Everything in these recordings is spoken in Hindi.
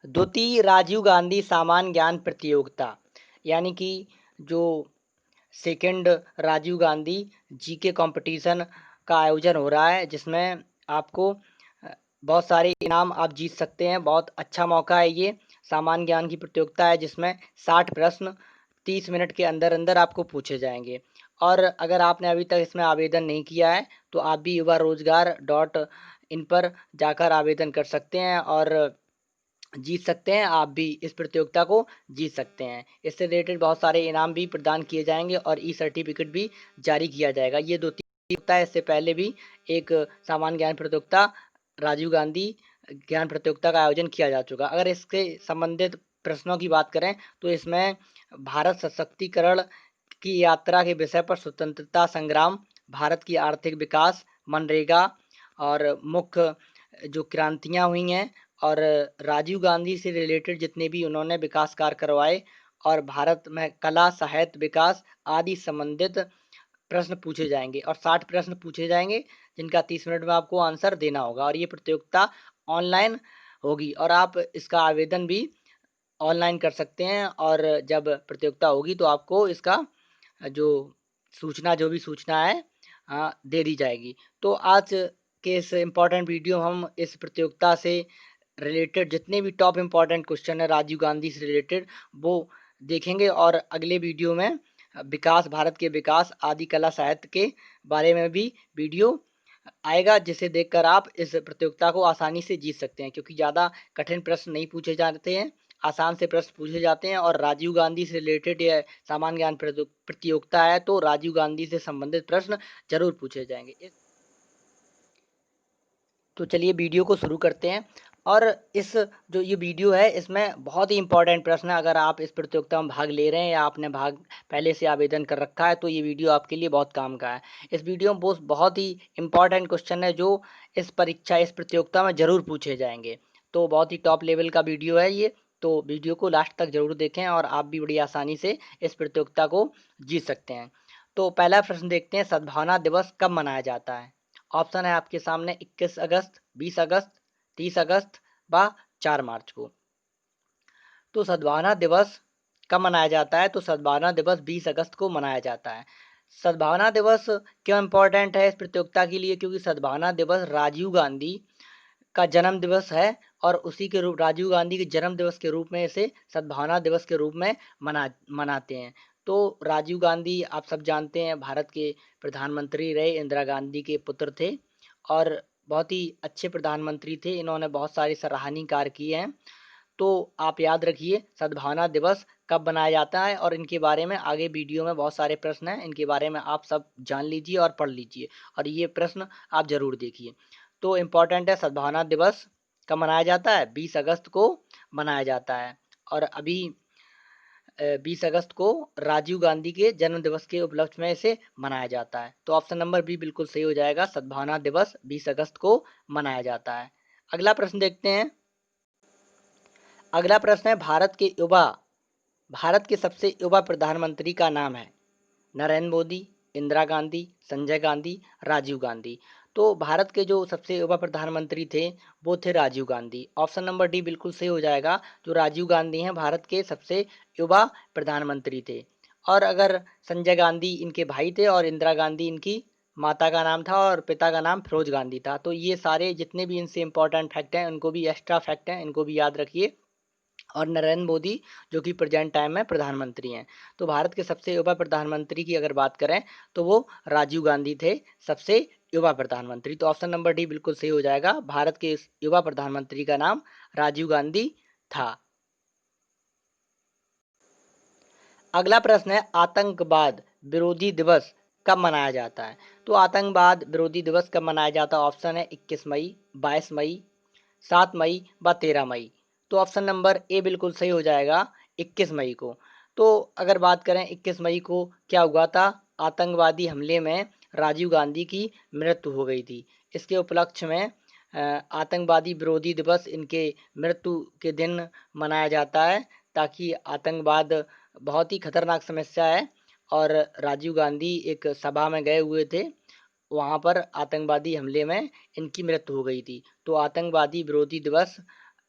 द्वितीय राजीव गांधी सामान्य ज्ञान प्रतियोगिता यानी कि जो second Rajiv Gandhi GK competition का आयोजन हो रहा है, जिसमें आपको बहुत सारे इनाम आप जीत सकते हैं। बहुत अच्छा मौका है ये। सामान्य ज्ञान की प्रतियोगिता है जिसमें 60 प्रश्न 30 मिनट के अंदर अंदर आपको पूछे जाएंगे। और अगर आपने अभी तक इसमें आवेदन नहीं किया है तो आप भी युवा रोजगार डॉट इन पर जाकर आवेदन कर सकते हैं और जीत सकते हैं। आप भी इस प्रतियोगिता को जीत सकते हैं। इससे रिलेटेड बहुत सारे इनाम भी प्रदान किए जाएंगे और ई सर्टिफिकेट भी जारी किया जाएगा। ये दो प्रतियोगिता है। इससे पहले भी एक सामान्य ज्ञान प्रतियोगिता राजीव गांधी ज्ञान प्रतियोगिता का आयोजन किया जा चुका। अगर इसके संबंधित प्रश्नों की बात करें तो इसमें भारत सशक्तिकरण की यात्रा के विषय पर स्वतंत्रता संग्राम, भारत की आर्थिक विकास, मनरेगा और मुख्य जो क्रांतियां हुई हैं और राजीव गांधी से रिलेटेड जितने भी उन्होंने विकास कार्य करवाए और भारत में कला साहित्य विकास आदि संबंधित प्रश्न पूछे जाएंगे और 60 प्रश्न पूछे जाएंगे जिनका 30 मिनट में आपको आंसर देना होगा। और ये प्रतियोगिता ऑनलाइन होगी और आप इसका आवेदन भी ऑनलाइन कर सकते हैं। और जब प्रतियोगिता होगी तो आपको इसका जो जो भी सूचना है दे दी जाएगी। तो आज के इस इम्पोर्टेंट वीडियो हम इस प्रतियोगिता से रिलेटेड जितने भी टॉप इम्पोर्टेंट क्वेश्चन है राजीव गांधी से रिलेटेड वो देखेंगे और अगले वीडियो में विकास भारत के विकास आदि कला साहित्य के बारे में भी वीडियो आएगा, जिसे देखकर आप इस प्रतियोगिता को आसानी से जीत सकते हैं। क्योंकि ज़्यादा कठिन प्रश्न नहीं पूछे जाते हैं, आसान से प्रश्न पूछे जाते हैं। और राजीव गांधी से रिलेटेड यह सामान्य ज्ञान प्रतियोगिता है तो राजीव गांधी से संबंधित प्रश्न जरूर पूछे जाएंगे। तो चलिए वीडियो को शुरू करते हैं। और इस जो ये वीडियो है इसमें बहुत ही इंपॉर्टेंट प्रश्न है। अगर आप इस प्रतियोगिता में भाग ले रहे हैं या आपने भाग पहले से आवेदन कर रखा है तो ये वीडियो आपके लिए बहुत काम का है। इस वीडियो में बहुत ही इंपॉर्टेंट क्वेश्चन है जो इस प्रतियोगिता में ज़रूर पूछे जाएंगे। तो बहुत ही टॉप लेवल का वीडियो है ये। तो वीडियो को लास्ट तक जरूर देखें और आप भी बड़ी आसानी से इस प्रतियोगिता को जीत सकते हैं। तो पहला प्रश्न देखते हैं, सद्भावना दिवस कब मनाया जाता है? ऑप्शन है आपके सामने 21 अगस्त, 20 अगस्त, 30 अगस्त व 4 मार्च को। तो सद्भावना दिवस कब मनाया जाता है? तो सद्भावना दिवस 20 अगस्त को मनाया जाता है। सद्भावना दिवस क्यों इम्पोर्टेंट है इस प्रतियोगिता के लिए? क्योंकि सद्भावना दिवस राजीव गांधी का जन्म दिवस है और उसी के रूप राजीव गांधी के जन्म दिवस के रूप में इसे सद्भावना दिवस के रूप में मनाते हैं। तो राजीव गांधी आप सब जानते हैं भारत के प्रधानमंत्री रहे, इंदिरा गांधी के पुत्र थे और बहुत ही अच्छे प्रधानमंत्री थे। इन्होंने बहुत सारे सराहनीय कार्य किए हैं। तो आप याद रखिए सद्भावना दिवस कब मनाया जाता है और इनके बारे में आगे वीडियो में बहुत सारे प्रश्न हैं, इनके बारे में आप सब जान लीजिए और पढ़ लीजिए और ये प्रश्न आप जरूर देखिए। तो इम्पोर्टेंट है, सद्भावना दिवस कब मनाया जाता है? 20 अगस्त को मनाया जाता है। और अभी 20 अगस्त को राजीव गांधी के जन्म दिवस के उपलक्ष्य में इसे मनाया जाता है। तो ऑप्शन नंबर बी बिल्कुल सही हो जाएगा, सद्भावना दिवस 20 अगस्त को मनाया जाता है। अगला प्रश्न देखते हैं। अगला प्रश्न है, भारत के सबसे युवा प्रधानमंत्री का नाम है? नरेंद्र मोदी, इंदिरा गांधी, संजय गांधी, राजीव गांधी। तो भारत के जो सबसे युवा प्रधानमंत्री थे वो थे Rajiv Gandhi. Option number D बिल्कुल सही हो जाएगा। जो राजीव गांधी हैं भारत के सबसे युवा प्रधानमंत्री थे। और अगर संजय गांधी इनके भाई थे और इंदिरा गांधी इनकी माता का नाम था और पिता का नाम फिरोज गांधी था। तो ये सारे जितने भी इनसे इंपॉर्टेंट फैक्ट हैं उनको भी एक्स्ट्रा फैक्ट हैं, इनको भी याद रखिए। और नरेंद्र मोदी जो कि प्रेजेंट टाइम में प्रधानमंत्री हैं। तो भारत के सबसे युवा प्रधानमंत्री की अगर बात करें तो वो राजीव गांधी थे, सबसे युवा प्रधानमंत्री। तो ऑप्शन नंबर डी बिल्कुल सही हो जाएगा, भारत के इस युवा प्रधानमंत्री का नाम राजीव गांधी था। अगला प्रश्न है, आतंकवाद विरोधी दिवस कब मनाया जाता है? तो आतंकवाद विरोधी दिवस कब मनाया जाता है? ऑप्शन है 21 मई, 22 मई, 7 मई व 13 मई। तो ऑप्शन नंबर ए बिल्कुल सही हो जाएगा, 21 मई को। तो अगर बात करें 21 मई को क्या हुआ था, आतंकवादी हमले में राजीव गांधी की मृत्यु हो गई थी। इसके उपलक्ष्य में आतंकवादी विरोधी दिवस इनके मृत्यु के दिन मनाया जाता है, ताकि आतंकवाद बहुत ही खतरनाक समस्या है। और राजीव गांधी एक सभा में गए हुए थे, वहाँ पर आतंकवादी हमले में इनकी मृत्यु हो गई थी। तो आतंकवादी विरोधी दिवस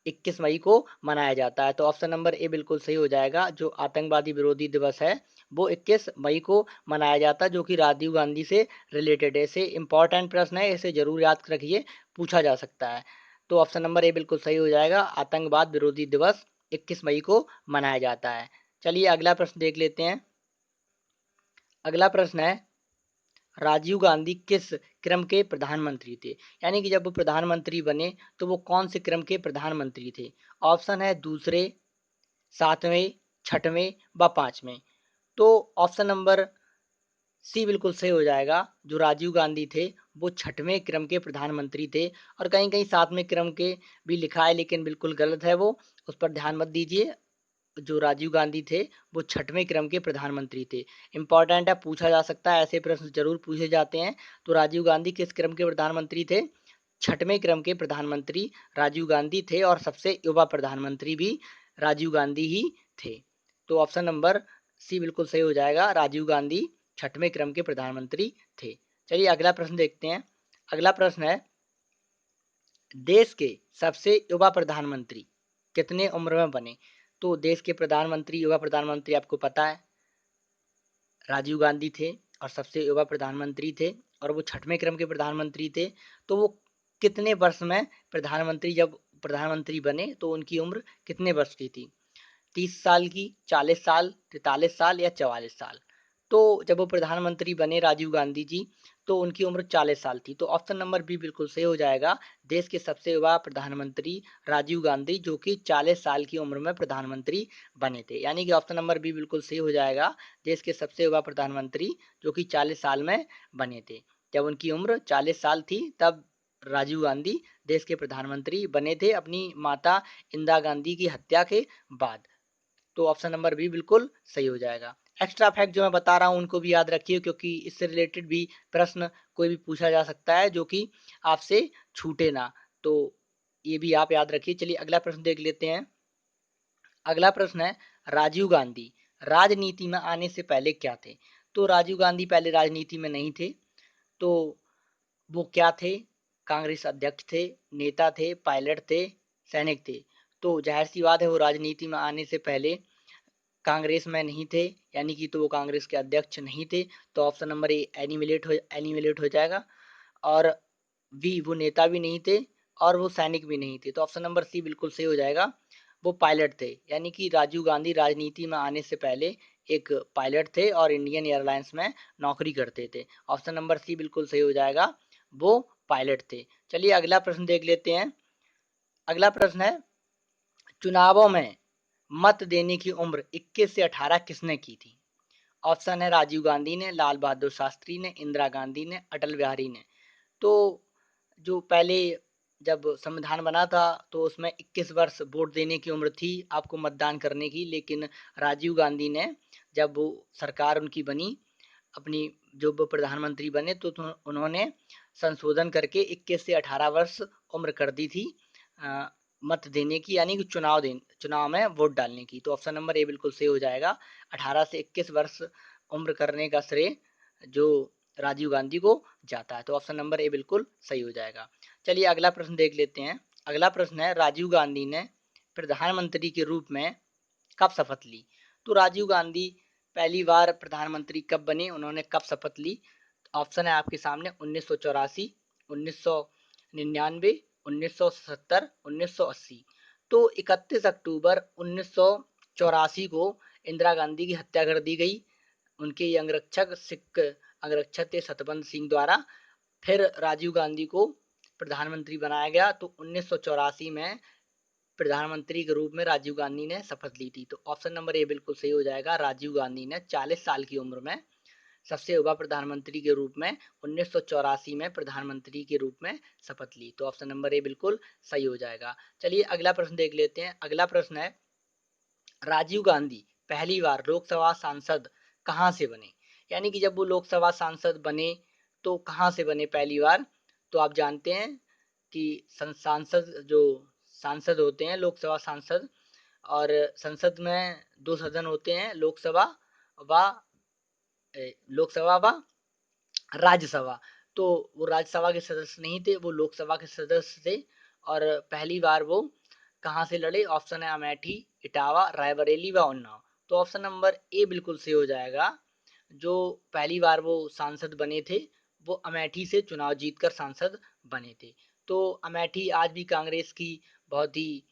21 मई को मनाया जाता है। तो ऑप्शन नंबर ए बिल्कुल सही हो जाएगा। जो आतंकवादी विरोधी दिवस है वो 21 मई को मनाया जाता है, जो कि राजीव गांधी से रिलेटेड है। इसे इंपॉर्टेंट प्रश्न है, इसे जरूर याद रखिए, पूछा जा सकता है। तो ऑप्शन नंबर ए बिल्कुल सही हो जाएगा। आतंकवाद विरोधी दिवस 21 मई को मनाया जाता है। चलिए अगला प्रश्न देख लेते हैं। अगला प्रश्न है, राजीव गांधी किस क्रम के प्रधानमंत्री थे? यानी कि जब वो प्रधानमंत्री बने तो वो कौन से क्रम के प्रधानमंत्री थे? ऑप्शन है दूसरे, सातवें, छठवें व पांचवें। तो ऑप्शन नंबर सी बिल्कुल सही हो जाएगा। जो राजीव गांधी थे वो छठवें क्रम के प्रधानमंत्री थे, और कहीं कहीं सातवें क्रम के भी लिखा है, लेकिन बिल्कुल गलत है वो, उस पर ध्यान मत दीजिए। जो राजीव गांधी थे वो छठवें क्रम के प्रधानमंत्री थे। इंपॉर्टेंट है, पूछा जा सकता है, ऐसे प्रश्न जरूर पूछे जाते हैं। तो राजीव गांधी किस क्रम के प्रधानमंत्री थे? छठवें क्रम के प्रधानमंत्री राजीव गांधी थे, और सबसे युवा प्रधानमंत्री भी राजीव गांधी ही थे। तो ऑप्शन नंबर सी बिल्कुल सही हो जाएगा। राजीव गांधी छठवें क्रम के प्रधानमंत्री थे। चलिए अगला प्रश्न देखते हैं। अगला प्रश्न है, देश के सबसे युवा प्रधानमंत्री कितने उम्र में बने? तो देश के प्रधानमंत्री, युवा प्रधानमंत्री आपको पता है राजीव गांधी थे, और सबसे युवा प्रधानमंत्री थे, और वो छठवें क्रम के प्रधानमंत्री थे। तो वो कितने वर्ष में प्रधानमंत्री, जब प्रधानमंत्री बने तो उनकी उम्र कितने वर्ष की थी? 30 साल की, 40 साल, 43 साल या 44 साल? तो जब वो प्रधानमंत्री बने राजीव गांधी जी, तो उनकी उम्र 40 साल थी। तो ऑप्शन नंबर बी बिल्कुल सही हो जाएगा। देश के सबसे युवा प्रधानमंत्री राजीव गांधी, जो कि 40 साल की उम्र में प्रधानमंत्री बने थे। यानी कि ऑप्शन नंबर बी बिल्कुल सही हो जाएगा। देश के सबसे युवा प्रधानमंत्री जो कि 40 साल में बने थे। जब उनकी उम्र 40 साल थी तब राजीव गांधी देश के प्रधानमंत्री बने थे, अपनी माता इंदिरा गांधी की हत्या के बाद। तो ऑप्शन नंबर बी बिल्कुल सही हो जाएगा। एक्स्ट्रा फैक्ट जो मैं बता रहा हूँ उनको भी याद रखिए, क्योंकि इससे रिलेटेड भी प्रश्न कोई भी पूछा जा सकता है जो कि आपसे छूटे ना। तो ये भी आप याद रखिए। चलिए अगला प्रश्न देख लेते हैं। अगला प्रश्न है, राजीव गांधी राजनीति में आने से पहले क्या थे? तो राजीव गांधी पहले राजनीति में नहीं थे। तो वो क्या थे? कांग्रेस अध्यक्ष थे, नेता थे, पायलट थे, सैनिक थे। तो जाहिर सी बात है वो राजनीति में आने से पहले कांग्रेस में नहीं थे, यानी कि तो वो कांग्रेस के अध्यक्ष नहीं थे। तो ऑप्शन नंबर ए एनिमिलेट हो जाएगा। और बी, वो नेता भी नहीं थे, और वो सैनिक भी नहीं थे। तो ऑप्शन नंबर सी बिल्कुल सही हो जाएगा। वो पायलट थे, यानी कि राजीव गांधी राजनीति में आने से पहले एक पायलट थे और इंडियन एयरलाइंस में नौकरी करते थे। ऑप्शन नंबर सी बिल्कुल सही हो जाएगा, वो पायलट थे। चलिए अगला प्रश्न देख लेते हैं। अगला प्रश्न है, चुनावों में मत देने की उम्र 21 से 18 किसने की थी? ऑप्शन है राजीव गांधी ने, लाल बहादुर शास्त्री ने, इंदिरा गांधी ने, अटल बिहारी ने। तो जो पहले जब संविधान बना था तो उसमें 21 वर्ष वोट देने की उम्र थी आपको मतदान करने की, लेकिन राजीव गांधी ने जब वो सरकार उनकी बनी, अपनी जो वो प्रधानमंत्री बने, तो उन्होंने संशोधन करके 21 से 18 वर्ष उम्र कर दी थी मत देने की, यानी कि चुनाव में वोट डालने की। तो ऑप्शन नंबर ए बिल्कुल सही हो जाएगा। 18 से 21 वर्ष उम्र करने का श्रेय जो राजीव गांधी को जाता है। तो ऑप्शन नंबर ए बिल्कुल सही हो जाएगा। चलिए अगला प्रश्न देख लेते हैं। अगला प्रश्न है, राजीव गांधी ने प्रधानमंत्री के रूप में कब शपथ ली? तो राजीव गांधी पहली बार प्रधानमंत्री कब बने, उन्होंने कब शपथ ली? ऑप्शन है आपके सामने, 1984, 1999, 1970, 1980। तो 31 अक्टूबर 1984 को इंदिरा गांधी की हत्या कर दी गई। उनके अंगरक्षक सिख अंगरक्षक थे सतबंध सिंह द्वारा। फिर राजीव गांधी को प्रधानमंत्री बनाया गया। तो 1984 में प्रधानमंत्री के रूप में राजीव गांधी ने शपथ ली थी। तो ऑप्शन नंबर ए बिल्कुल सही हो जाएगा। राजीव गांधी ने 40 साल की उम्र में सबसे युवा प्रधानमंत्री के रूप में 1984 में प्रधानमंत्री के रूप में शपथ ली। तो ऑप्शन नंबर ए बिल्कुल सही हो जाएगा। चलिए अगला प्रश्न देख लेते हैं। अगला प्रश्न है, राजीव गांधी पहली बार लोकसभा सांसद कहां से बने? यानी कि जब वो लोकसभा सांसद बने तो कहां से बने पहली बार? तो आप जानते हैं कि सांसद जो सांसद होते हैं, लोकसभा सांसद, और संसद में दो सदन होते हैं, व लोकसभा व राज्यसभा। तो वो राज्यसभा के सदस्य नहीं थे, वो लोकसभा के सदस्य थे, और पहली बार वो कहाँ से लड़े? ऑप्शन है अमेठी, इटावा, रायबरेली व उन्नाव। तो ऑप्शन नंबर ए बिल्कुल सही हो जाएगा। जो पहली बार वो सांसद बने थे वो अमेठी से चुनाव जीतकर सांसद बने थे। तो अमेठी आज भी कांग्रेस की बहुत ही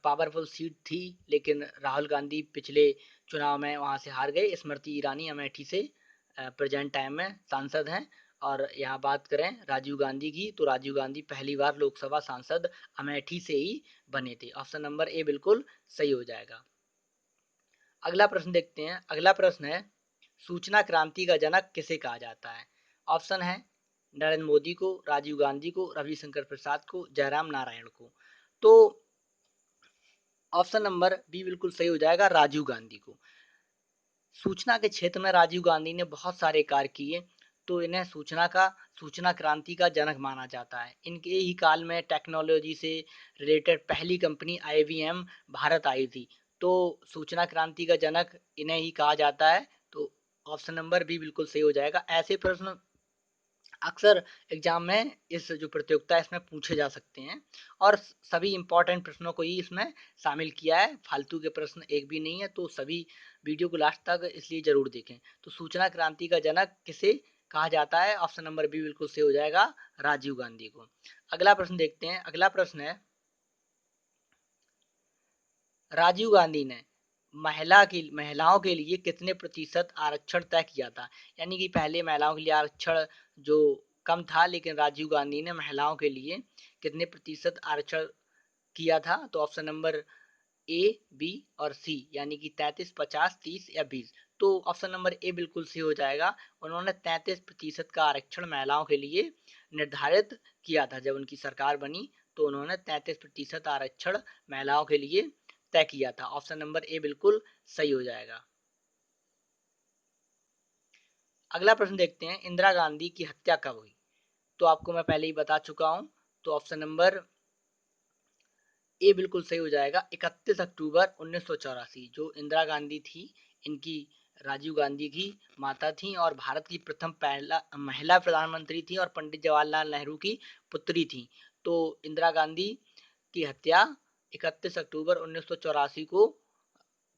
पावरफुल सीट थी, लेकिन राहुल गांधी पिछले चुनाव में वहां से हार गए। स्मृति ईरानी अमेठी से प्रेजेंट टाइम में सांसद हैं। और यहाँ बात करें राजीव गांधी की, तो राजीव गांधी पहली बार लोकसभा सांसद अमेठी से ही बने थे। ऑप्शन नंबर ए बिल्कुल सही हो जाएगा। अगला प्रश्न देखते हैं। अगला प्रश्न है, सूचना क्रांति का जनक किसे कहा जाता है? ऑप्शन है नरेंद्र मोदी को, राजीव गांधी को, रविशंकर प्रसाद को, जयराम नारायण को। तो ऑप्शन नंबर बी बिल्कुल सही हो जाएगा, राजीव गांधी को। सूचना के क्षेत्र में राजीव गांधी ने बहुत सारे कार्य किए, तो इन्हें सूचना क्रांति का जनक माना जाता है। इनके ही काल में टेक्नोलॉजी से रिलेटेड पहली कंपनी IBM भारत आई थी। तो सूचना क्रांति का जनक इन्हें ही कहा जाता है। तो ऑप्शन नंबर बी बिल्कुल सही हो जाएगा। ऐसे प्रश्न अक्सर एग्जाम में इस जो प्रतियोगिता है इसमें पूछे जा सकते हैं, और सभी इंपॉर्टेंट प्रश्नों को ही इसमें शामिल किया है। फालतू के प्रश्न एक भी नहीं है। तो सभी वीडियो को लास्ट तक इसलिए जरूर देखें। तो सूचना क्रांति का जनक किसे कहा जाता है? ऑप्शन नंबर बी बिल्कुल सही हो जाएगा, राजीव गांधी को। अगला प्रश्न देखते हैं। अगला प्रश्न है, राजीव गांधी ने महिलाओं के लिए कितने प्रतिशत आरक्षण तय किया था? यानी कि पहले महिलाओं के लिए आरक्षण जो कम था, लेकिन राजीव गांधी ने महिलाओं के लिए कितने प्रतिशत आरक्षण किया था? तो ऑप्शन नंबर ए, बी और सी, यानी कि 33, 50, 30 या 20। तो ऑप्शन नंबर ए बिल्कुल सही हो जाएगा। उन्होंने 33% का आरक्षण महिलाओं के लिए निर्धारित किया था। जब उनकी सरकार बनी तो उन्होंने 33% आरक्षण महिलाओं के लिए तय किया था। ऑप्शन नंबर ए बिल्कुल सही हो जाएगा। अगला प्रश्न देखते हैं, इंदिरा गांधी की हत्या कब हुई? तो आपको मैं पहले ही बता चुका हूं। तो ऑप्शन नंबर ए बिल्कुल सही हो जाएगा, 31 अक्टूबर 1984। जो इंदिरा गांधी थी, इनकी राजीव गांधी की माता थी और भारत की प्रथम पहला महिला प्रधानमंत्री थी और पंडित जवाहरलाल नेहरू की पुत्री थी। तो इंदिरा गांधी की हत्या 31 अक्टूबर 1984 को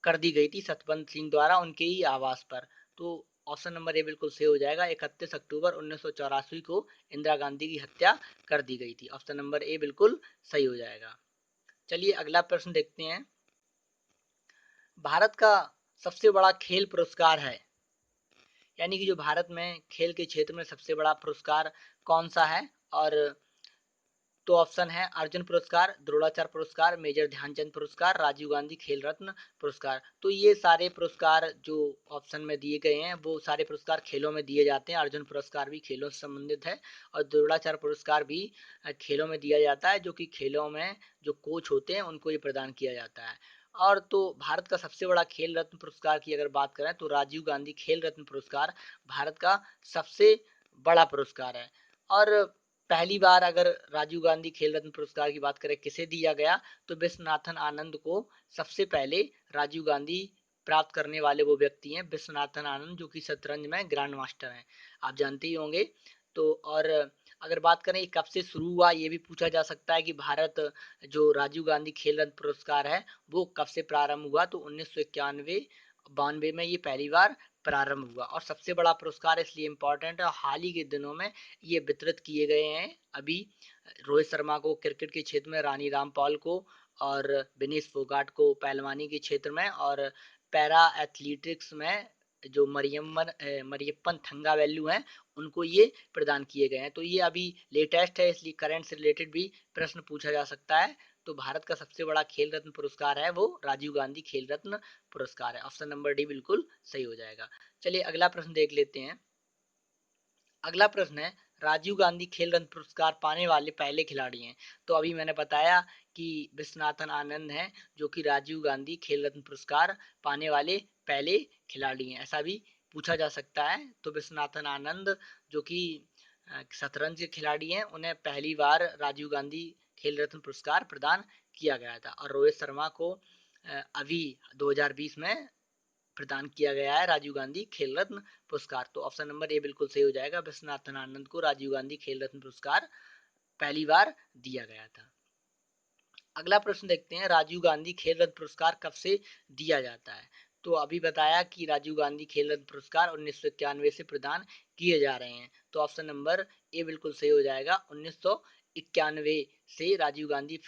कर दी गई थी सतवंत सिंह द्वारा उनके ही आवास पर। तो ऑप्शन नंबर ए बिल्कुल सही हो जाएगा, 31 अक्टूबर 1984 को इंदिरा गांधी की हत्या कर दी गई थी। ऑप्शन नंबर ए बिल्कुल सही हो जाएगा। चलिए अगला प्रश्न देखते हैं। भारत का सबसे बड़ा खेल पुरस्कार है, यानी कि जो भारत में खेल के क्षेत्र में सबसे बड़ा पुरस्कार कौन सा है? और तो ऑप्शन है अर्जुन पुरस्कार, द्रोणाचार्य पुरस्कार, मेजर ध्यानचंद पुरस्कार, राजीव गांधी खेल रत्न पुरस्कार। तो ये सारे पुरस्कार जो ऑप्शन में दिए गए हैं वो सारे पुरस्कार खेलों में दिए जाते हैं। अर्जुन पुरस्कार भी खेलों से संबंधित है और द्रोणाचार्य पुरस्कार भी खेलों में दिया जाता है, जो कि खेलों में जो कोच होते हैं उनको ये प्रदान किया जाता है। और तो भारत का सबसे बड़ा खेल रत्न पुरस्कार की अगर बात करें तो राजीव गांधी खेल रत्न पुरस्कार भारत का सबसे बड़ा पुरस्कार है। और पहली बार अगर राजीव गांधी खेल रत्न पुरस्कार की बात करें किसे दिया गया, तो विश्वनाथन आनंद को सबसे पहले राजीव गांधी प्राप्त करने वाले वो व्यक्ति हैं, विश्वनाथन आनंद, जो कि शतरंज में ग्रैंड मास्टर हैं, आप जानते ही होंगे। तो और अगर बात करें कब से शुरू हुआ, ये भी पूछा जा सकता है कि भारत जो राजीव गांधी खेल रत्न पुरस्कार है वो कब से प्रारंभ हुआ? तो 1991-92 में ये पहली बार प्रारंभ हुआ। और सबसे बड़ा पुरस्कार इसलिए इम्पोर्टेंट है, हाल ही के दिनों में ये वितरित किए गए हैं। अभी रोहित शर्मा को क्रिकेट के क्षेत्र में, रानी रामपाल को और विनेश फोगाट को पहलवानी के क्षेत्र में, और पैरा एथलेटिक्स में जो मरियप्पन थंगा वैल्यू हैं उनको ये प्रदान किए गए हैं। तो ये अभी लेटेस्ट है, इसलिए करंट से रिलेटेड भी प्रश्न पूछा जा सकता है। तो भारत का सबसे बड़ा खेल रत्न पुरस्कार है वो राजीव गांधी खेल रत्न पुरस्कार है। ऑप्शन नंबर डी बिल्कुल सही हो जाएगा। चलिए अगला प्रश्न देख लेते हैं। अगला प्रश्न है, राजीव गांधी खेल रत्न पुरस्कार पाने वाले पहले खिलाड़ी हैं। तो अभी मैंने बताया कि विश्वनाथन आनंद हैं जो कि राजीव गांधी खेल रत्न पुरस्कार पाने वाले पहले खिलाड़ी हैं, ऐसा भी पूछा जा सकता है। तो विश्वनाथन आनंद जो कि शतरंज के खिलाड़ी हैं, उन्हें पहली बार राजीव गांधी खेल रत्न पुरस्कार प्रदान किया गया था। और रोहित शर्मा को अभी 2020 में प्रदान किया गया है राजीव गांधी खेल रत्न पुरस्कार। तो ऑप्शन नंबर ए बिल्कुल सही हो जाएगा, विश्वनाथन आनंद को राजीव गांधी खेल रत्न पुरस्कार पहली बार दिया गया था। अगला प्रश्न देखते हैं, राजीव गांधी खेल रत्न पुरस्कार कब से दिया जाता है। तो अभी बताया कि राजीव गांधी खेल रत्न पुरस्कार 1991 से प्रदान किए जा रहे हैं। तो ऑप्शन नंबर ए बिल्कुल सही हो जाएगा। 1991 से राजीव गांधी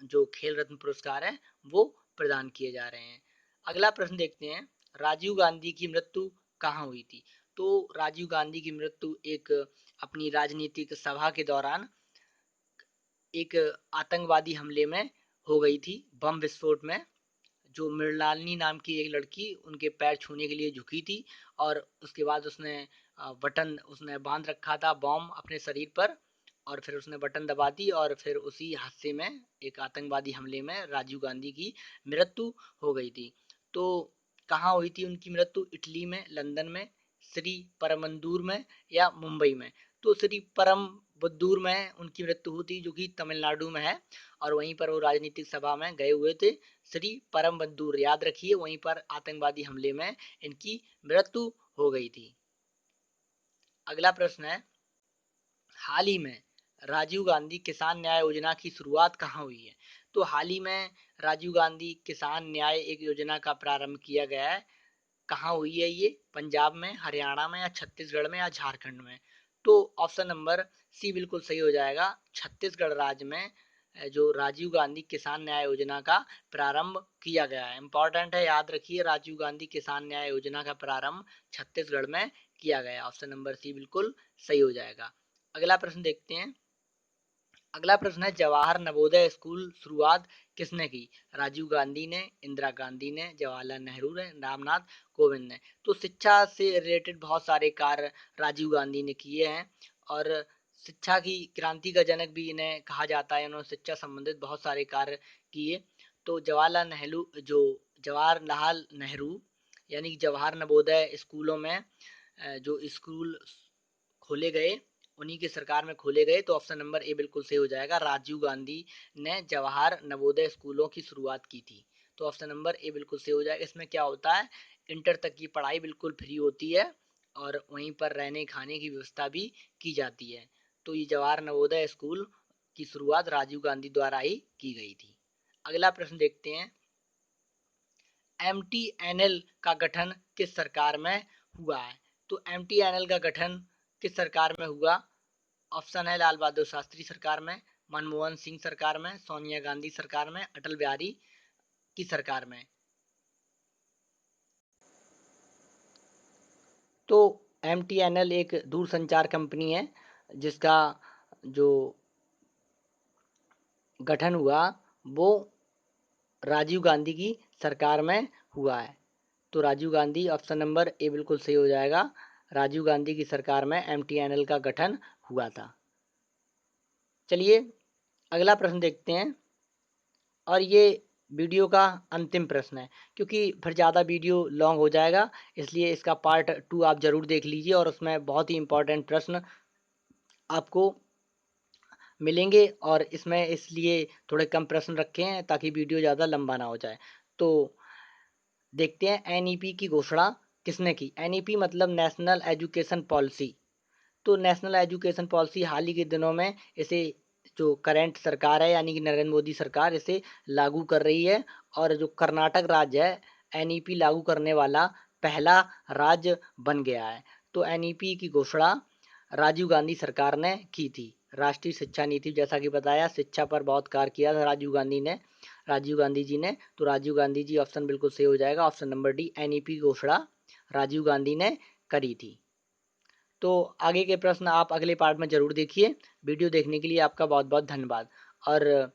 जो खेल रत्न पुरस्कार है वो प्रदान किए जा रहे हैं। अगला प्रश्न देखते हैं, राजीव गांधी की मृत्यु कहाँ हुई थी। तो राजीव गांधी की मृत्यु एक अपनी राजनीतिक सभा के दौरान एक आतंकवादी हमले में हो गई थी, बम विस्फोट में। जो मृणालिनी नाम की एक लड़की उनके पैर छूने के लिए झुकी थी और उसके बाद उसने बटन उसने बांध रखा था बॉम्ब अपने शरीर पर, और फिर उसने बटन दबा दी और फिर उसी हादसे में एक आतंकवादी हमले में राजीव गांधी की मृत्यु हो गई थी। तो कहाँ हुई थी उनकी मृत्यु? इटली में, लंदन में, श्री परमंदूर में या मुंबई में। तो श्री परमबुद्दूर में उनकी मृत्यु हुई थी, जो कि तमिलनाडु में है, और वहीं पर वो राजनीतिक सभा में गए हुए थे। श्री परमबंदूर याद रखिए, वहीं पर आतंकवादी हमले में इनकी मृत्यु हो गई थी। अगला प्रश्न है, हाल ही में राजीव गांधी किसान न्याय योजना की शुरुआत कहाँ हुई है। तो हाल ही में राजीव गांधी किसान न्याय एक योजना का प्रारंभ किया गया है। कहाँ हुई है ये? पंजाब में, हरियाणा में या छत्तीसगढ़ में या झारखंड में। तो ऑप्शन नंबर सी बिल्कुल सही हो जाएगा। छत्तीसगढ़ राज्य में जो राजीव गांधी किसान न्याय योजना का प्रारंभ किया गया है। इंपॉर्टेंट है, याद रखिए, राजीव गांधी किसान न्याय योजना का प्रारंभ छत्तीसगढ़ में किया गया। ऑप्शन नंबर सी बिल्कुल सही हो जाएगा। अगला प्रश्न देखते हैं। अगला प्रश्न है, जवाहर नवोदय स्कूल शुरुआत किसने की? राजीव गांधी ने, इंदिरा गांधी ने, जवाहरलाल नेहरू ने, रामनाथ कोविंद ने। तो शिक्षा से रिलेटेड बहुत सारे कार्य राजीव गांधी ने किए हैं और शिक्षा की क्रांति का जनक भी इन्हें कहा जाता है। इन्होंने शिक्षा संबंधित बहुत सारे कार्य किए। तो जवाहरलाल नेहरू यानी कि जवाहर नवोदय स्कूलों में जो स्कूल खोले गए, उन्हीं की सरकार में खोले गए। तो ऑप्शन नंबर ए बिल्कुल सही हो जाएगा। राजीव गांधी ने जवाहर नवोदय स्कूलों की शुरुआत की थी। तो ऑप्शन नंबर ए बिल्कुल सही हो जाएगा। इसमें क्या होता है, इंटर तक की पढ़ाई बिल्कुल फ्री होती है और वहीं पर रहने खाने की व्यवस्था भी की जाती है। तो ये जवाहर नवोदय स्कूल की शुरुआत राजीव गांधी द्वारा ही की गई थी। अगला प्रश्न देखते हैं, एमटीएनएल का गठन किस सरकार में हुआ है। तो एमटीएनएल का गठन किस सरकार में हुआ? ऑप्शन है लाल बहादुर शास्त्री सरकार में, मनमोहन सिंह सरकार में, सोनिया गांधी सरकार में, अटल बिहारी की सरकार में। तो एमटीएनएल एक दूरसंचार कंपनी है जिसका जो गठन हुआ वो राजीव गांधी की सरकार में हुआ है। तो Rajiv Gandhi, option number A बिल्कुल सही हो जाएगा। राजीव गांधी की सरकार में एमटीएनएल का गठन हुआ था। चलिए अगला प्रश्न देखते हैं, और ये वीडियो का अंतिम प्रश्न है, क्योंकि फिर ज़्यादा वीडियो लॉन्ग हो जाएगा, इसलिए इसका पार्ट 2 आप ज़रूर देख लीजिए और उसमें बहुत ही इंपॉर्टेंट प्रश्न आपको मिलेंगे, और इसमें इसलिए थोड़े कम प्रश्न रखे हैं ताकि वीडियो ज़्यादा लंबा ना हो जाए। तो देखते हैं, एनईपी की घोषणा किसने की? एनईपी मतलब नेशनल एजुकेशन पॉलिसी। तो नेशनल एजुकेशन पॉलिसी हाल ही के दिनों में इसे जो करंट सरकार है यानी कि नरेंद्र मोदी सरकार इसे लागू कर रही है, और जो कर्नाटक राज्य है एनईपी लागू करने वाला पहला राज्य बन गया है। तो एनईपी की घोषणा राजीव गांधी सरकार ने की थी। राष्ट्रीय शिक्षा नीति, जैसा कि बताया, शिक्षा पर बहुत कार्य किया था राजीव गांधी जी ने। तो राजीव गांधी जी, ऑप्शन बिल्कुल सही हो जाएगा। ऑप्शन नंबर डी, एनईपी की घोषणा राजीव गांधी ने करी थी। तो आगे के प्रश्न आप अगले पार्ट में ज़रूर देखिए। वीडियो देखने के लिए आपका बहुत बहुत धन्यवाद। और